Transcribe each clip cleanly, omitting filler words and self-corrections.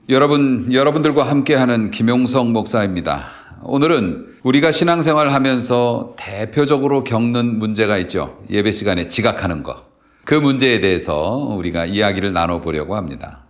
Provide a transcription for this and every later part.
여러분들과 함께하는 김용성 목사입니다. 오늘은 우리가 신앙생활 하면서 대표적으로 겪는 문제가 있죠. 예배 시간에 지각하는 것. 그 문제에 대해서 우리가 이야기를 나눠보려고 합니다.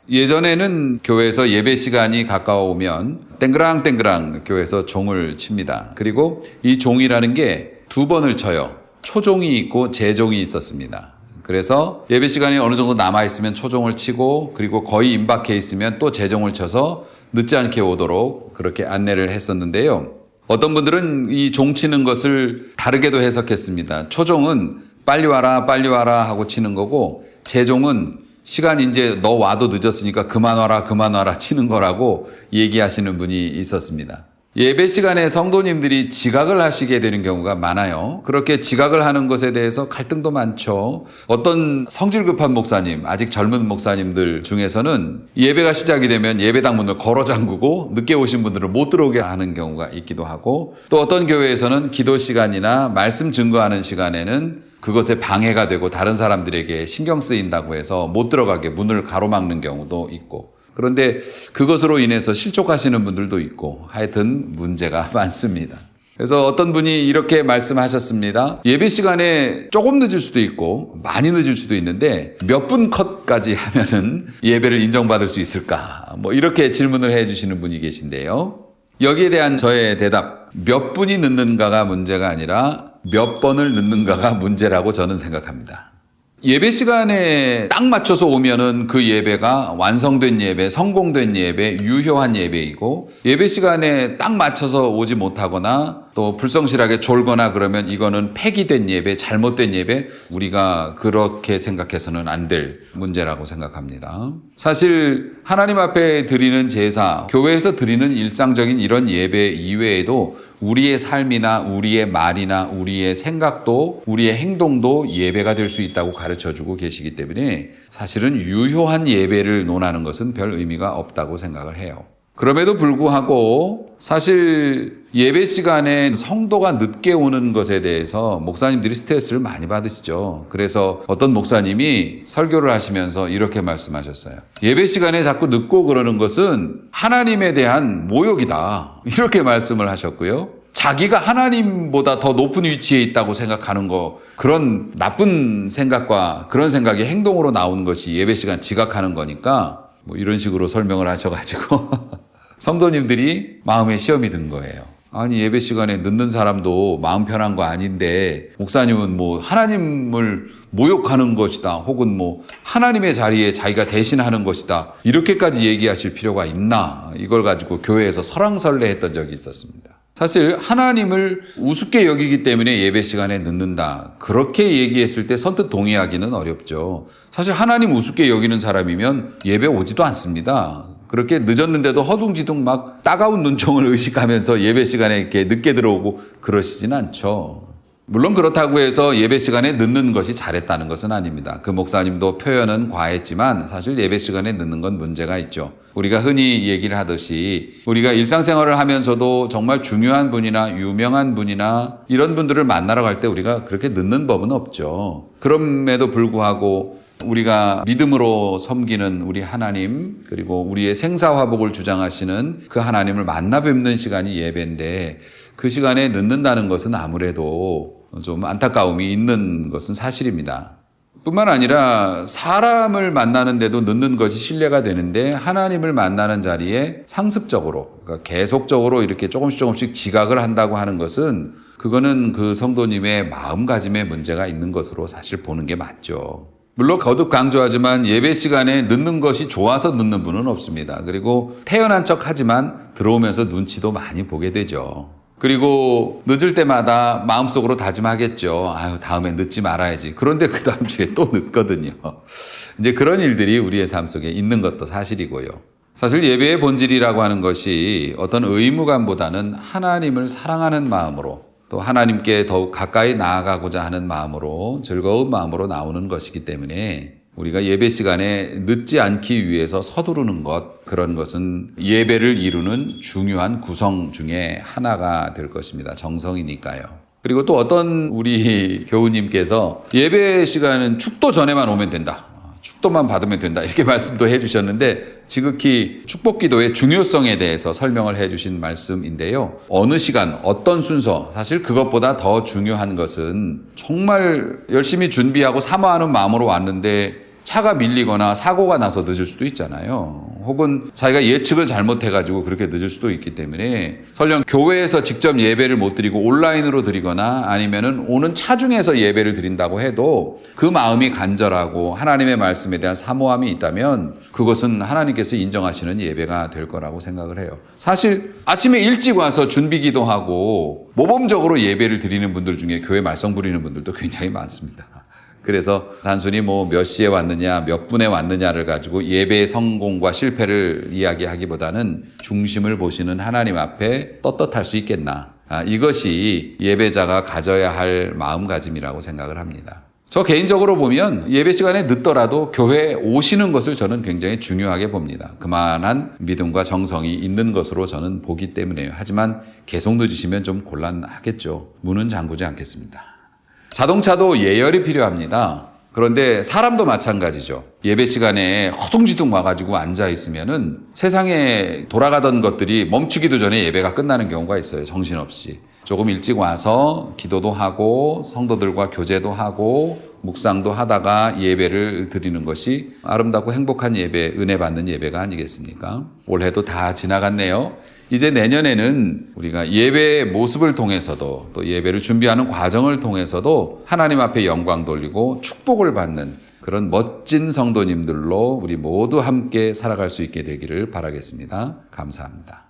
예전에는 교회에서 예배 시간이 가까워오면 땡그랑 교회에서 종을 칩니다. 그리고 이 종이라는 게 두 번을 쳐요. 초종이 있고 재종이 있었습니다. 그래서 예배 시간이 어느 정도 남아있으면 초종을 치고 그리고 거의 임박해 있으면 또 재종을 쳐서 늦지 않게 오도록 그렇게 안내를 했었는데요. 어떤 분들은 이 종 치는 것을 다르게도 해석했습니다. 초종은 빨리 와라 하고 치는 거고 재종은 시간이 이제 너 와도 늦었으니까 그만 와라 치는 거라고 얘기하시는 분이 있었습니다. 예배 시간에 성도님들이 지각을 하시게 되는 경우가 많아요. 그렇게 지각을 하는 것에 대해서 갈등도 많죠. 어떤 성질 급한 목사님, 아직 젊은 목사님들 중에서는 예배가 시작이 되면 예배당 문을 걸어 잠그고 늦게 오신 분들을 못 들어오게 하는 경우가 있기도 하고, 또 어떤 교회에서는 기도 시간이나 말씀 증거하는 시간에는 그것에 방해가 되고 다른 사람들에게 신경 쓰인다고 해서 못 들어가게 문을 가로막는 경우도 있고, 그런데 그것으로 인해서 실족하시는 분들도 있고 하여튼 문제가 많습니다. 그래서 어떤 분이 이렇게 말씀하셨습니다. 예배 시간에 조금 늦을 수도 있고 많이 늦을 수도 있는데 몇 분 컷까지 하면은 예배를 인정받을 수 있을까? 이렇게 질문을 해 주시는 분이 계신데요. 여기에 대한 저의 대답, 몇 분이 늦는가가 문제가 아니라 몇 번을 늦는가가 문제라고 저는 생각합니다. 예배 시간에 딱 맞춰서 오면은 그 예배가 완성된 예배, 성공된 예배, 유효한 예배이고, 예배 시간에 딱 맞춰서 오지 못하거나 또 불성실하게 졸거나 그러면 이거는 폐기된 예배, 잘못된 예배, 우리가 그렇게 생각해서는 안 될 문제라고 생각합니다. 사실 하나님 앞에 드리는 제사, 교회에서 드리는 일상적인 이런 예배 이외에도 우리의 삶이나 우리의 말이나 우리의 생각도 우리의 행동도 예배가 될 수 있다고 가르쳐주고 계시기 때문에 사실은 유효한 예배를 논하는 것은 별 의미가 없다고 생각을 해요. 그럼에도 불구하고 사실 예배 시간에 성도가 늦게 오는 것에 대해서 목사님들이 스트레스를 많이 받으시죠. 그래서 어떤 목사님이 설교를 하시면서 이렇게 말씀하셨어요. 예배 시간에 자꾸 늦고 그러는 것은 하나님에 대한 모욕이다. 이렇게 말씀을 하셨고요. 자기가 하나님보다 더 높은 위치에 있다고 생각하는 거, 그런 나쁜 생각과 그런 생각이 행동으로 나오는 것이 예배 시간 지각하는 거니까 이런 식으로 설명을 하셔가지고 성도님들이 마음에 시험이 든 거예요. 아니 예배 시간에 늦는 사람도 마음 편한 거 아닌데 목사님은 하나님을 모욕하는 것이다 혹은 하나님의 자리에 자기가 대신하는 것이다 이렇게까지 얘기하실 필요가 있나, 이걸 가지고 교회에서 설왕설래했던 적이 있었습니다. 사실 하나님을 우습게 여기기 때문에 예배 시간에 늦는다, 그렇게 얘기했을 때 선뜻 동의하기는 어렵죠. 사실 하나님 우습게 여기는 사람이면 예배 오지도 않습니다. 그렇게 늦었는데도 허둥지둥 막 따가운 눈총을 의식하면서 예배 시간에 이렇게 늦게 들어오고 그러시진 않죠. 물론 그렇다고 해서 예배 시간에 늦는 것이 잘했다는 것은 아닙니다. 그 목사님도 표현은 과했지만 사실 예배 시간에 늦는 건 문제가 있죠. 우리가 흔히 얘기를 하듯이 우리가 일상생활을 하면서도 정말 중요한 분이나 유명한 분이나 이런 분들을 만나러 갈 때 우리가 그렇게 늦는 법은 없죠. 그럼에도 불구하고 우리가 믿음으로 섬기는 우리 하나님, 그리고 우리의 생사화복을 주장하시는 그 하나님을 만나 뵙는 시간이 예배인데 그 시간에 늦는다는 것은 아무래도 좀 안타까움이 있는 것은 사실입니다. 뿐만 아니라 사람을 만나는데도 늦는 것이 신뢰가 되는데 하나님을 만나는 자리에 상습적으로, 그러니까 계속적으로 이렇게 조금씩 지각을 한다고 하는 것은 그거는 그 성도님의 마음가짐에 문제가 있는 것으로 사실 보는 게 맞죠. 물론 거듭 강조하지만 예배 시간에 늦는 것이 좋아서 늦는 분은 없습니다. 그리고 태연한 척 하지만 들어오면서 눈치도 많이 보게 되죠. 그리고 늦을 때마다 마음속으로 다짐하겠죠. 다음에 늦지 말아야지. 그런데 그 다음 주에 또 늦거든요. 이제 그런 일들이 우리의 삶 속에 있는 것도 사실이고요. 사실 예배의 본질이라고 하는 것이 어떤 의무감보다는 하나님을 사랑하는 마음으로, 또 하나님께 더욱 가까이 나아가고자 하는 마음으로, 즐거운 마음으로 나오는 것이기 때문에 우리가 예배 시간에 늦지 않기 위해서 서두르는 것, 그런 것은 예배를 이루는 중요한 구성 중에 하나가 될 것입니다. 정성이니까요. 그리고 또 어떤 우리 교우님께서 예배 시간은 축도 전에만 오면 된다. 축도만 받으면 된다. 이렇게 말씀도 해주셨는데 지극히 축복 기도의 중요성에 대해서 설명을 해주신 말씀인데요. 어느 시간, 어떤 순서, 사실 그것보다 더 중요한 것은 정말 열심히 준비하고 사모하는 마음으로 왔는데 차가 밀리거나 사고가 나서 늦을 수도 있잖아요. 혹은 자기가 예측을 잘못해가지고 그렇게 늦을 수도 있기 때문에 설령 교회에서 직접 예배를 못 드리고 온라인으로 드리거나 아니면은 오는 차 중에서 예배를 드린다고 해도 그 마음이 간절하고 하나님의 말씀에 대한 사모함이 있다면 그것은 하나님께서 인정하시는 예배가 될 거라고 생각을 해요. 사실 아침에 일찍 와서 준비 기도하고 모범적으로 예배를 드리는 분들 중에 교회 말썽 부리는 분들도 굉장히 많습니다. 그래서 단순히 뭐 몇 시에 왔느냐, 몇 분에 왔느냐를 가지고 예배의 성공과 실패를 이야기하기보다는 중심을 보시는 하나님 앞에 떳떳할 수 있겠나. 이것이 예배자가 가져야 할 마음가짐이라고 생각을 합니다. 저 개인적으로 보면 예배 시간에 늦더라도 교회에 오시는 것을 저는 굉장히 중요하게 봅니다. 그만한 믿음과 정성이 있는 것으로 저는 보기 때문에요. 하지만 계속 늦으시면 좀 곤란하겠죠. 문은 잠그지 않겠습니다. 자동차도 예열이 필요합니다. 그런데 사람도 마찬가지죠. 예배 시간에 허둥지둥 와가지고 앉아있으면은 세상에 돌아가던 것들이 멈추기도 전에 예배가 끝나는 경우가 있어요. 정신없이. 조금 일찍 와서 기도도 하고 성도들과 교제도 하고 묵상도 하다가 예배를 드리는 것이 아름답고 행복한 예배, 은혜 받는 예배가 아니겠습니까? 올해도 다 지나갔네요. 이제 내년에는 우리가 예배의 모습을 통해서도 또 예배를 준비하는 과정을 통해서도 하나님 앞에 영광 돌리고 축복을 받는 그런 멋진 성도님들로 우리 모두 함께 살아갈 수 있게 되기를 바라겠습니다. 감사합니다.